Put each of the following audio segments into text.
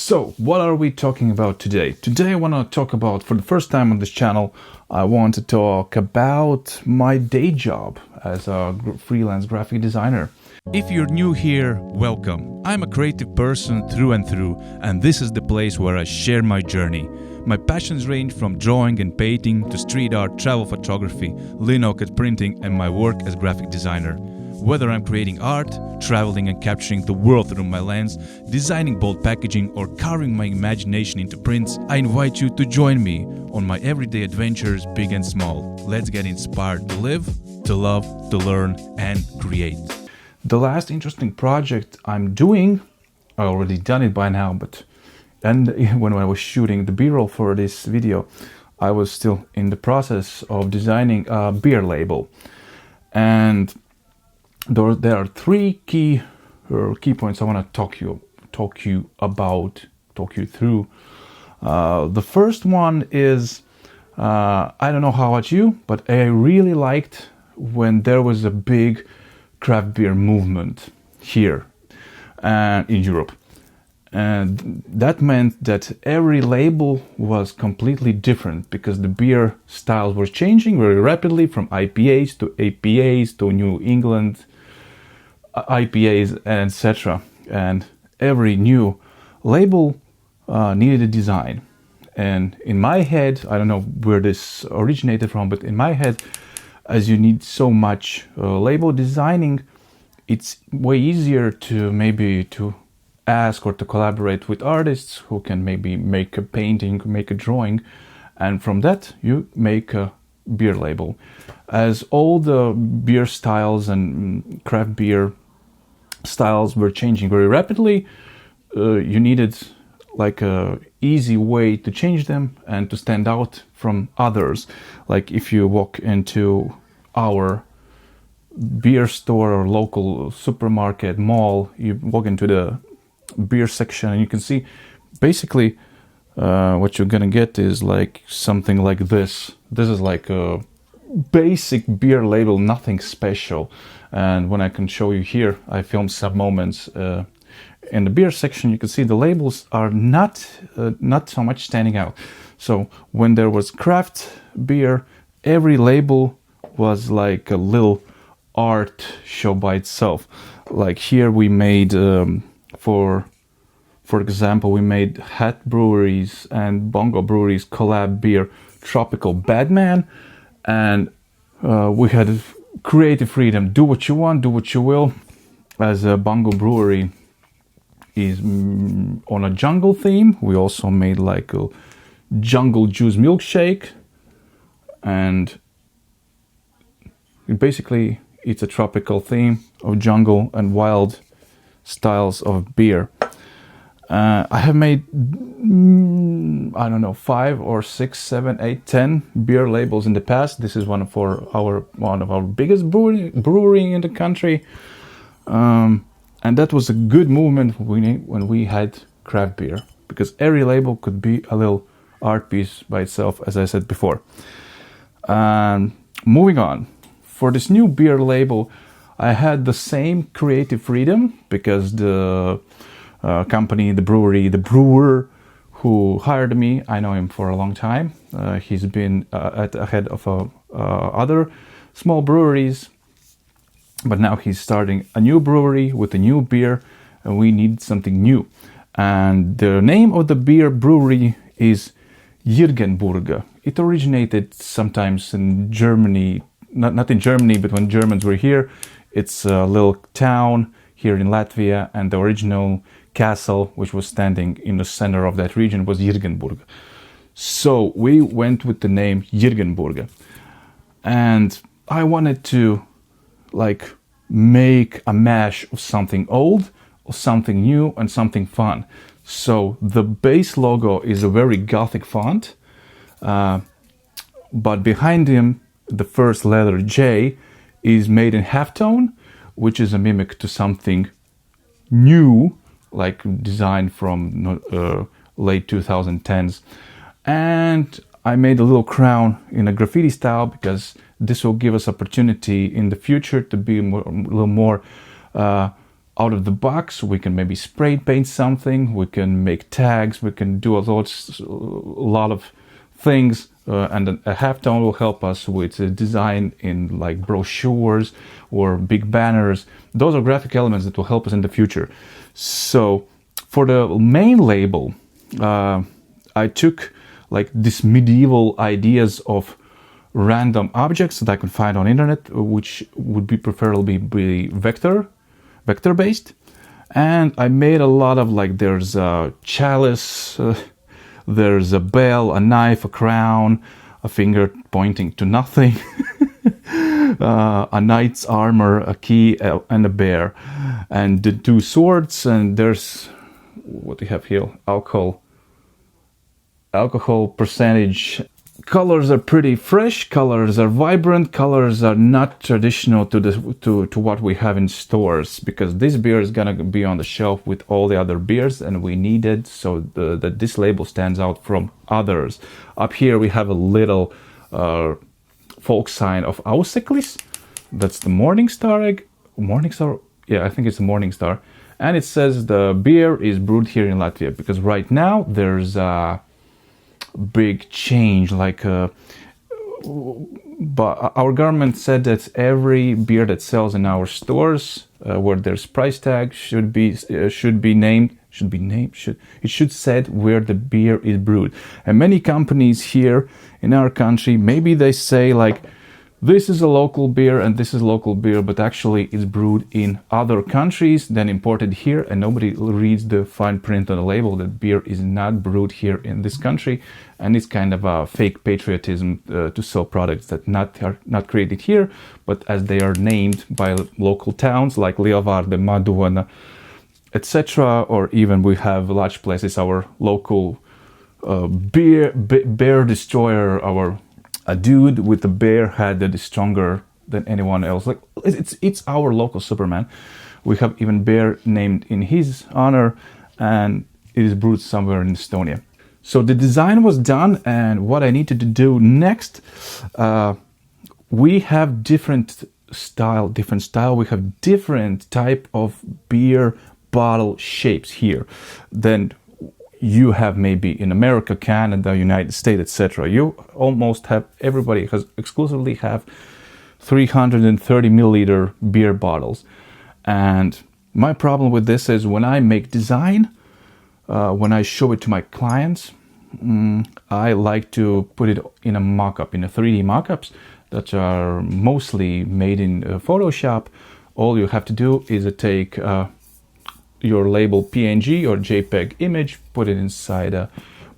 So, what are we talking about today? Today I want to talk about, for the first time on this channel, I want to talk about my day job as a freelance graphic designer. If you're new here, welcome. I'm a creative person through and through, and this is the place where I share my journey. My passions range from drawing and painting to street art, travel photography, linocut printing, and my work as graphic designer. Whether I'm creating art, traveling and capturing the world through my lens, designing bold packaging, or carving my imagination into prints, I invite you to join me on my everyday adventures, big and small. Let's get inspired to live, to love, to learn, and create. The last interesting project I'm doing, I already done it by now, and when I was shooting the B-roll for this video, I was still in the process of designing a beer label. And there are three key points I want to talk you through. The first one is, I don't know how about you, but I really liked when there was a big craft beer movement here and in Europe. And that meant that every label was completely different because the beer styles were changing very rapidly from IPAs to APAs to New England IPAs, etc. And every new label needed a design. And in my head, I don't know where this originated from, but in my head, as you need so much label designing, it's way easier to ask or to collaborate with artists who can maybe make a painting, make a drawing, and from that you make a beer label. As all the beer styles and craft beer styles were changing very rapidly, you needed like a easy way to change them and to stand out from others. Like if you walk into our beer store or local supermarket, mall, you walk into the beer section and you can see basically what you're gonna get is like something like this. This is like a basic beer label, nothing special. And when I can show you here, I filmed some moments in the beer section. You can see the labels are not so much standing out. So when there was craft beer, every label was like a little art show by itself. Like here we made for example, we made Hat Breweries and Bongo Breweries collab beer Tropical Badman, and we had creative freedom. Do what you want, do what you will. As a Bongo Brewery is on a jungle theme, we also made like a jungle juice milkshake, and basically it's a tropical theme of jungle and wild styles of beer. I have made, I don't know, 5 or 6, 7, 8, 10 beer labels in the past. This is one of our biggest brewery in the country, and that was a good movement when we had craft beer, because every label could be a little art piece by itself, as I said before. Moving on, for this new beer label, I had the same creative freedom because the company, the brewery, the brewer who hired me, I know him for a long time. He's been at the head of other small breweries, but now he's starting a new brewery with a new beer, and we need something new. And the name of the beer brewery is Jurgenborg. It originated sometimes in Germany, not in Germany, but when Germans were here. It's a little town here in Latvia, and the original castle, which was standing in the center of that region, was Jurgenborg. So we went with the name Jurgenborg, and I wanted to like make a mash of something old, of something new, and something fun. So the base logo is a very gothic font, but behind him, the first letter J is made in halftone, which is a mimic to something new, like designed from late 2010s. And I made a little crown in a graffiti style because this will give us opportunity in the future to be a little more out of the box. We can maybe spray paint something, we can make tags, we can do a lot of things, and a halftone will help us with design in like brochures or big banners. Those are graphic elements that will help us in the future. So for the main label, I took like this medieval ideas of random objects that I could find on internet, which would be preferably be vector based, and I made a lot of like, there's a chalice, there's a bell, a knife, a crown, a finger pointing to nothing, a knight's armor, a key, and a bear, and the 2 swords. And there's, what do you have here, alcohol percentage. Colors are pretty fresh, colors are vibrant, colors are not traditional to what we have in stores, because this beer is gonna be on the shelf with all the other beers, and we need it so that this label stands out from others. Up here we have a little folk sign of Auseklis. That's the Morningstar. Yeah, I think it's a Morningstar. And it says the beer is brewed here in Latvia, because right now there's a big change, like but our government said that every beer that sells in our stores where there's price tag it should said where the beer is brewed. And many companies here in our country, maybe they say like, this is a local beer and this is local beer, but actually it's brewed in other countries, then imported here, and nobody reads the fine print on the label that beer is not brewed here in this country. And it's kind of a fake patriotism to sell products that are not created here, but as they are named by local towns like Lielvārde, Madona, etc. Or even we have large places, our local bear destroyer, a dude with a bear head that is stronger than anyone else. Like it's our local Superman. We have even beer named in his honor, and it is brewed somewhere in Estonia. So the design was done, and what I needed to do next, we have different style. We have different type of beer bottle shapes here than you have maybe in America, Canada, United States, etc. You almost have, everybody has exclusively have 330 milliliter beer bottles. And my problem with this is when I make design, when I show it to my clients, I like to put it in a mock-up, in a 3D mock-ups that are mostly made in Photoshop. All you have to do is take your label PNG or JPEG image, put it inside a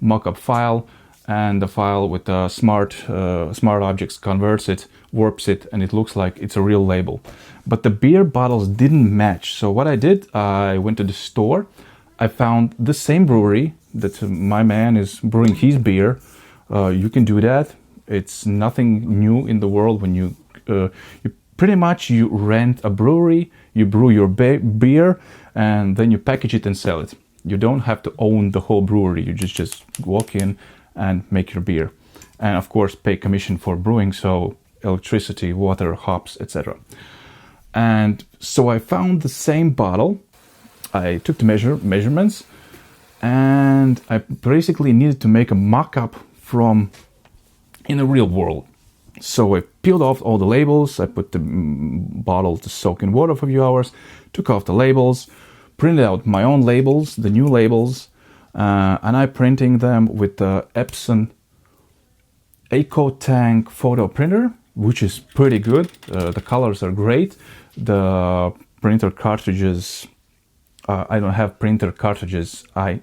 mockup file, and the file with smart objects converts it, warps it, and it looks like it's a real label. But the beer bottles didn't match. So what I did, I went to the store. I found the same brewery that my man is brewing his beer. You can do that. It's nothing new in the world. When you pretty much you rent a brewery, you brew your beer, and then you package it and sell it. You don't have to own the whole brewery. You just walk in and make your beer, and of course pay commission for brewing, so electricity, water, hops, etc. And so I found the same bottle. I took the measurements, and I basically needed to make a mock-up from in the real world. So I peeled off all the labels, I put the bottle to soak in water for a few hours, took off the labels, printed out my own labels, the new labels, and I'm printing them with the Epson EcoTank photo printer, which is pretty good. The colors are great. The printer cartridges, I don't have printer cartridges. I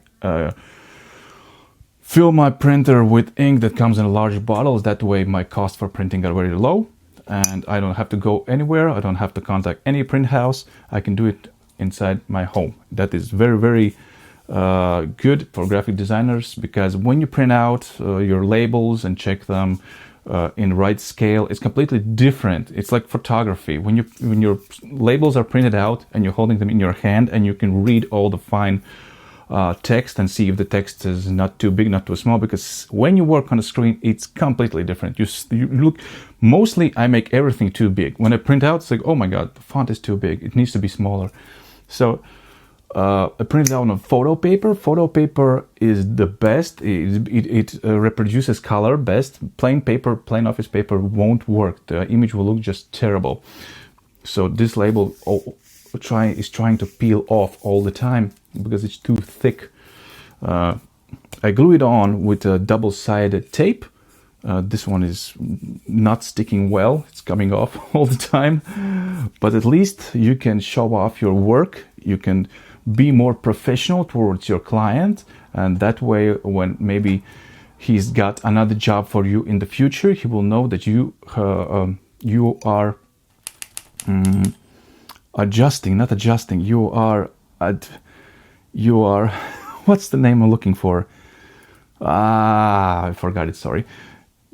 fill my printer with ink that comes in large bottles. That way my costs for printing are very low, and I don't have to go anywhere. I don't have to contact any print house. I can do it inside my home. That is very, very good for graphic designers, because when you print out your labels and check them in right scale, it's completely different. It's like photography. When your labels are printed out and you're holding them in your hand and you can read all the fine text and see if the text is not too big, not too small, because when you work on a screen, it's completely different. You look, mostly I make everything too big. When I print out, it's like, oh my God, the font is too big. It needs to be smaller. So I printed out on photo paper. Photo paper is the best. It reproduces color best. Plain paper, plain office paper won't work. The image will look just terrible. So this label is trying to peel off all the time because it's too thick. I glue it on with a double-sided tape. This one is not sticking well. It's coming off all the time. But at least you can show off your work. You can be more professional towards your client. And that way, when maybe he's got another job for you in the future, he will know that you are you are what's the name I'm looking for? I forgot it, sorry.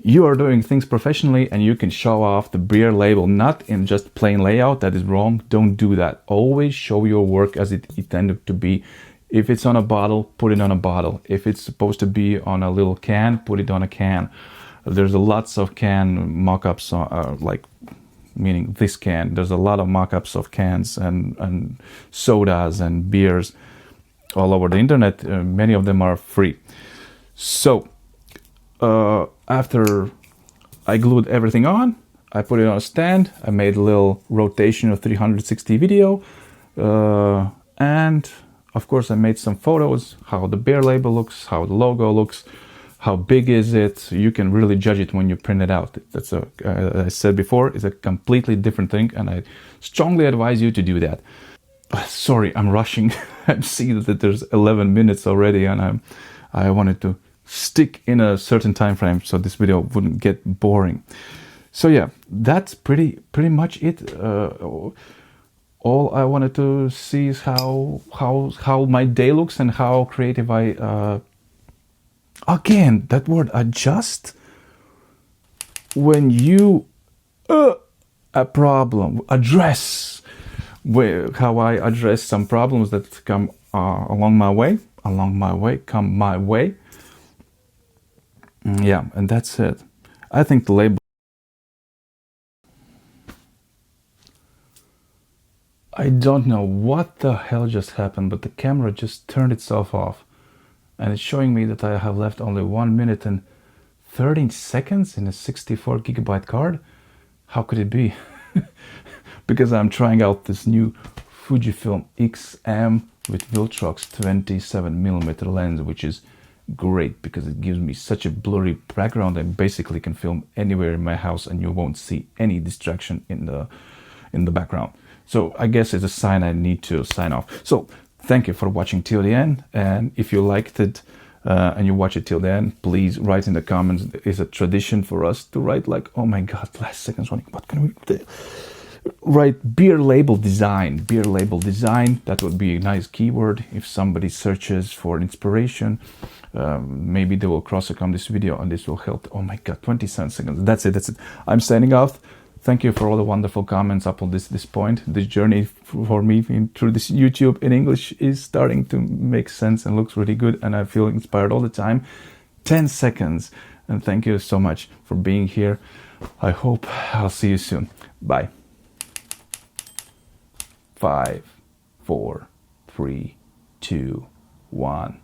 You are doing things professionally and you can show off the beer label, not in just plain layout. That is wrong. Don't do that. Always show your work as it intended to be. If it's on a bottle, put it on a bottle. If it's supposed to be on a little can, put it on a can. There's lots of can mock-ups, like meaning this can. There's a lot of mock-ups of cans and sodas and beers all over the internet. Many of them are free. So after I glued everything on, I put it on a stand. I made a little rotation of 360 video. And of course I made some photos, how the beer label looks, how the logo looks, how big is it. You can really judge it when you print it out. That's as I said before, it's a completely different thing. And I strongly advise you to do that. Sorry, I'm rushing. I see that there's 11 minutes already and I wanted to stick in a certain time frame so this video wouldn't get boring. So yeah, that's pretty much it. All I wanted to see is how my day looks and how creative I again, that word adjust. When you a problem, address, how I address some problems that come along my way, come my way. Yeah, and that's it. I think the label... I don't know what the hell just happened, but the camera just turned itself off. And it's showing me that I have left only 1 minute and 13 seconds in a 64 gigabyte card. How could it be? Because I'm trying out this new Fujifilm XM with Viltrox 27mm lens, which is great because it gives me such a blurry background. I basically can film anywhere in my house and you won't see any distraction in the background. So I guess it's a sign I need to sign off. So thank you for watching till the end, and if you liked it and you watch it till the end, please write in the comments. It's a tradition for us to write like, oh my god, last second's running, what can we do? Write beer label design. That would be a nice keyword if somebody searches for inspiration. Maybe they will cross-check on this video and this will help. Oh my god, 27 seconds. That's it. I'm signing off. Thank you for all the wonderful comments up on this point. This journey for me through this YouTube in English is starting to make sense and looks really good, and I feel inspired all the time. 10 seconds. And thank you so much for being here. I hope I'll see you soon. Bye. 5, 4, 3, 2, 1.